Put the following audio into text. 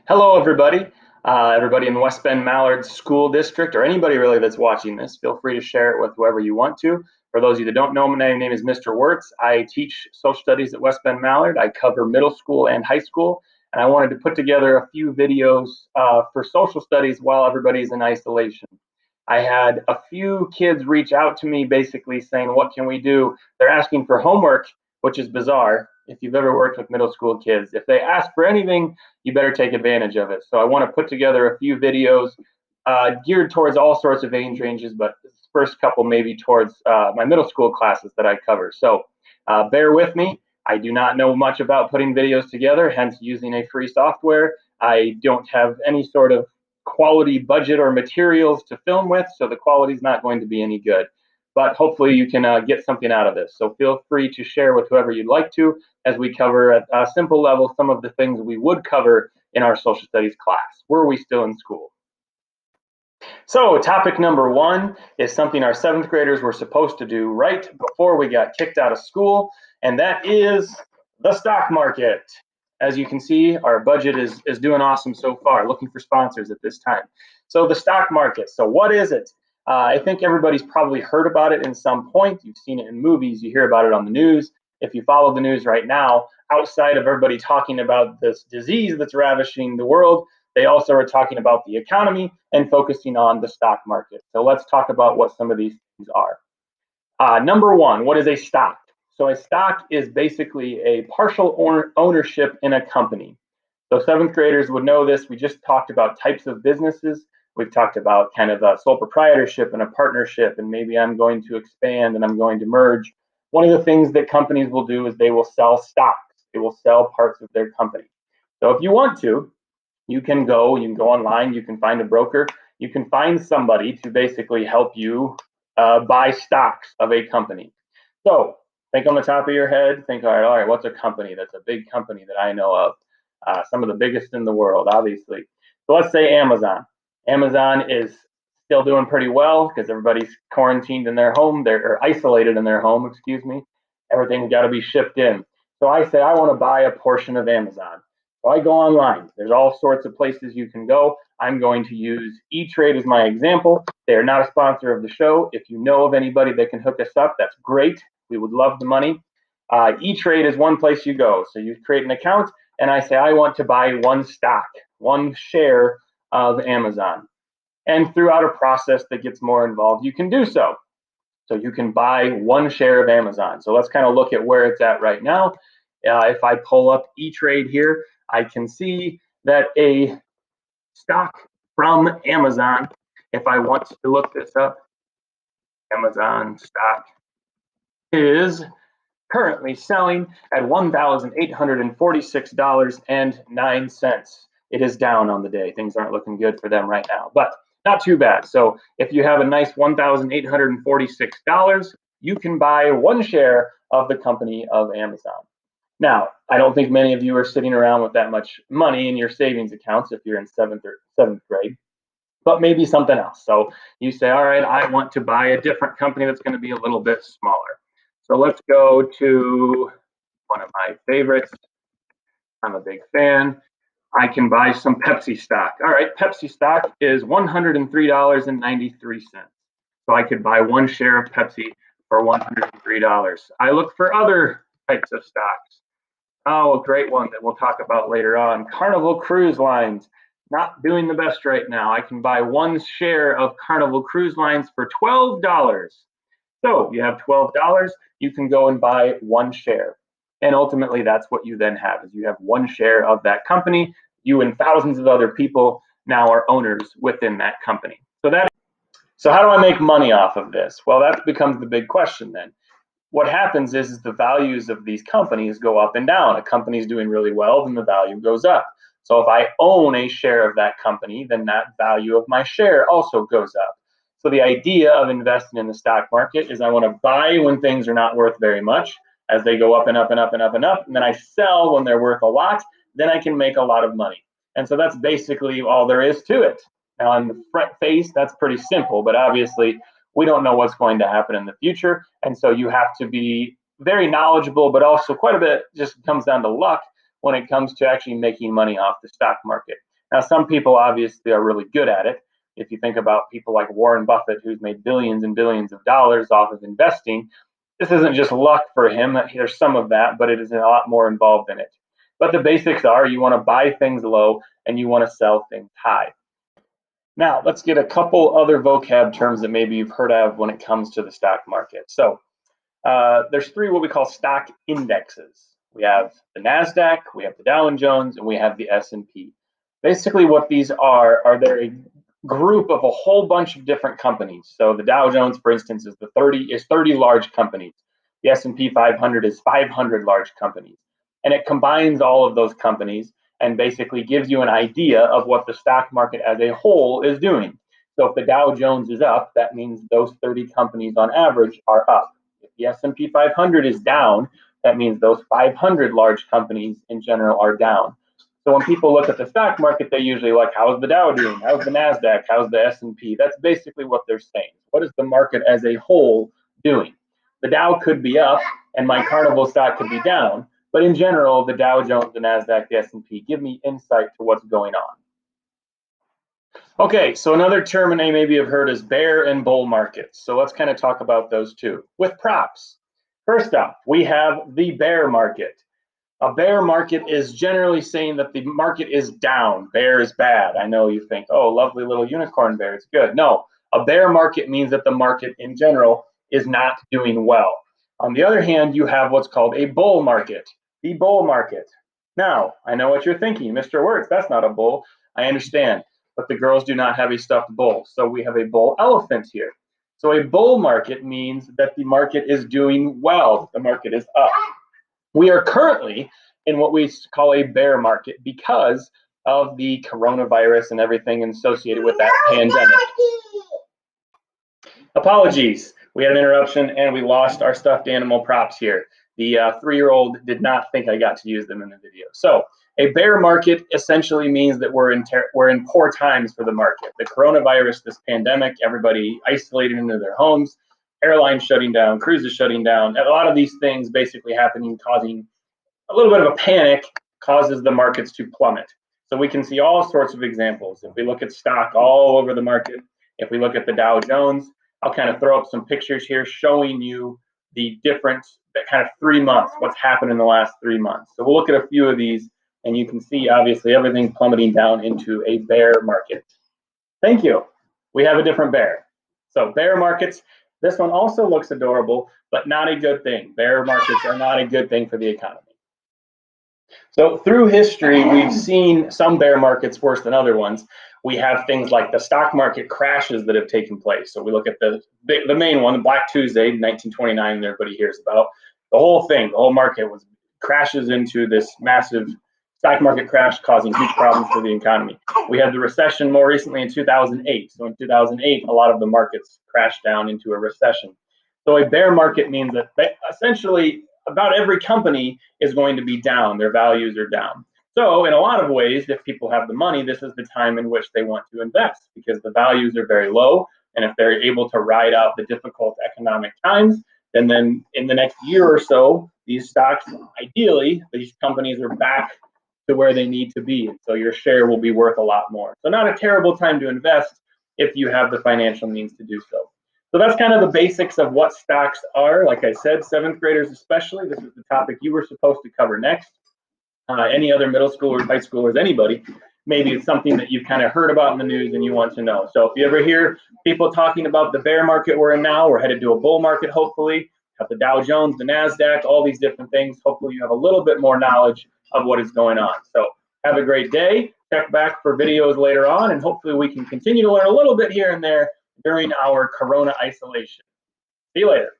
Hello, everybody. Everybody in West Bend Mallard School District, or anybody really that's watching this, feel free to share it with whoever you want to. For those of you that don't know, my name is Mr. Wirtz. I teach social studies at West Bend Mallard. I cover middle school and high school, and I wanted to put together a few videos for social studies while everybody's in isolation. I had a few kids reach out to me basically saying, what can we do? They're asking for homework, which is bizarre. If you've ever worked with middle school kids, if they ask for anything, you better take advantage of it. So I want to put together a few videos geared towards all sorts of age ranges, but this first couple maybe towards my middle school classes that I cover. So bear with me. I do not know much about putting videos together, hence using a free software. I don't have any sort of quality budget or materials to film with, so the quality is not going to be any good. But hopefully you can get something out of this. So feel free to share with whoever you'd like to as we cover at a simple level some of the things we would cover in our social studies class, were we still in school. So topic number one is something our seventh graders were supposed to do right before we got kicked out of school, and that is the stock market. As you can see, our budget is doing awesome so far, looking for sponsors at this time. So the stock market, so what is it? I think everybody's probably heard about it in some point. You've seen it in movies, you hear about it on the news. If you follow the news right now, outside of everybody talking about this disease that's ravishing the world, they also are talking about the economy and focusing on the stock market. So let's talk about what some of these things are. Number one, what is a stock? So a stock is basically a partial ownership in a company. So seventh graders would know this. We just talked about types of businesses. We've talked about kind of a sole proprietorship and a partnership, and maybe I'm going to expand and I'm going to merge. One of the things that companies will do is they will sell stocks. They will sell parts of their company. So if you want to, you can go online, you can find a broker, you can find somebody to basically help you buy stocks of a company. So think on the top of your head, think, all right, what's a company that's a big company that I know of? Some of the biggest in the world, obviously. So let's say Amazon. Amazon is still doing pretty well because everybody's quarantined in their home, they're isolated in their home, excuse me. Everything's got to be shipped in. So I say I want to buy a portion of Amazon. So I go online. There's all sorts of places you can go. I'm going to use E-Trade as my example. They are not a sponsor of the show. If you know of anybody that can hook us up, that's great. We would love the money. E-Trade is one place you go. So you create an account, and I say I want to buy one stock, one share of Amazon. And throughout a process that gets more involved, you can do so. So you can buy one share of Amazon. So let's kind of look at where it's at right now. If I pull up E-Trade here, I can see that a stock from Amazon, if I want to look this up, Amazon stock is currently selling at $1,846.09. It is down on the day. Things aren't looking good for them right now, but not too bad. So if you have a nice $1,846, you can buy one share of the company of Amazon. Now, I don't think many of you are sitting around with that much money in your savings accounts if you're in seventh grade, but maybe something else. So you say, all right, I want to buy a different company that's going to be a little bit smaller. So let's go to one of my favorites. I'm a big fan. I can buy some Pepsi stock. All right, Pepsi stock is $103.93. So I could buy one share of Pepsi for $103. I look for other types of stocks. Oh, a great one that we'll talk about later on. Carnival Cruise Lines, not doing the best right now. I can buy one share of Carnival Cruise Lines for $12. So you have $12, you can go and buy one share. And ultimately, that's what you then have, is you have one share of that company. You and thousands of other people now are owners within that company. So how do I make money off of this? Well, that becomes the big question then. What happens is the values of these companies go up and down. A company is doing really well, then the value goes up. So if I own a share of that company, then that value of my share also goes up. So the idea of investing in the stock market is I want to buy when things are not worth very much, as they go up and up and up and up and up, and then I sell when they're worth a lot, then I can make a lot of money. And so that's basically all there is to it. Now on the front face, that's pretty simple, but obviously we don't know what's going to happen in the future. And so you have to be very knowledgeable, but also quite a bit just comes down to luck when it comes to actually making money off the stock market. Now, some people obviously are really good at it. If you think about people like Warren Buffett, who's made billions and billions of dollars off of investing, this isn't just luck for him. There's some of that, but it is a lot more involved in it. But the basics are you want to buy things low and you want to sell things high. Now, let's get a couple other vocab terms that maybe you've heard of when it comes to the stock market. So there's three what we call stock indexes. We have the NASDAQ, we have the Dow and Jones, and we have the S&P. Basically what these are they're a group of a whole bunch of different companies. So the Dow Jones, for instance, is 30 large companies. The S&P 500 is 500 large companies. And it combines all of those companies and basically gives you an idea of what the stock market as a whole is doing. So if the Dow Jones is up, that means those 30 companies on average are up. If the S&P 500 is down, that means those 500 large companies in general are down. So when people look at the stock market, they usually like, how's the Dow doing? How's the NASDAQ? How's the S&P? That's basically what they're saying. What is the market as a whole doing? The Dow could be up and my Carnival stock could be down. But in general, the Dow Jones, the NASDAQ, the S&P give me insight to what's going on. Okay, so another term I maybe have heard is bear and bull markets. So let's kind of talk about those two with props. First up, we have the bear market. A bear market is generally saying that the market is down. Bear is bad. I know you think, oh, lovely little unicorn bear, it's good. No, a bear market means that the market in general is not doing well. On the other hand, you have what's called a bull market. The bull market. Now, I know what you're thinking, Mr. Wertz, that's not a bull. I understand, but the girls do not have a stuffed bull. So we have a bull elephant here. So a bull market means that the market is doing well. The market is up. We are currently in what we call a bear market because of the coronavirus and everything associated with that pandemic. Apologies, we had an interruption and we lost our stuffed animal props here. The 3-year-old did not think I got to use them in the video. So a bear market essentially means that we're in poor times for the market. The coronavirus, this pandemic, everybody isolated into their homes, airlines shutting down, cruises shutting down. A lot of these things basically happening, causing a little bit of a panic, causes the markets to plummet. So we can see all sorts of examples. If we look at stock all over the market, if we look at the Dow Jones, I'll kind of throw up some pictures here showing you the difference, that kind of 3 months, what's happened in the last 3 months. So we'll look at a few of these and you can see obviously everything plummeting down into a bear market. Thank you. We have a different bear. So bear markets, this one also looks adorable, but not a good thing. Bear markets are not a good thing for the economy. So through history, we've seen some bear markets worse than other ones. We have things like the stock market crashes that have taken place. So we look at the main one, the Black Tuesday, 1929, that everybody hears about. The whole thing, the whole market crashes into this massive stock market crash, causing huge problems for the economy. We had the recession more recently in 2008. So in 2008, a lot of the markets crashed down into a recession. So a bear market means that essentially about every company is going to be down. Their values are down. So in a lot of ways, if people have the money, this is the time in which they want to invest because the values are very low. And if they're able to ride out the difficult economic times, then in the next year or so, these stocks, ideally, these companies are back to where they need to be. And so your share will be worth a lot more. So not a terrible time to invest if you have the financial means to do so. So that's kind of the basics of what stocks are. Like I said, 7th graders especially, this is the topic you were supposed to cover next. Any other middle schoolers, high schoolers, anybody, maybe it's something that you've kind of heard about in the news and you want to know. So if you ever hear people talking about the bear market we're in now, we're headed to a bull market, hopefully, have the Dow Jones, the NASDAQ, all these different things. Hopefully you have a little bit more knowledge of what is going on. So have a great day. Check back for videos later on, and hopefully we can continue to learn a little bit here and there during our Corona isolation. See you later.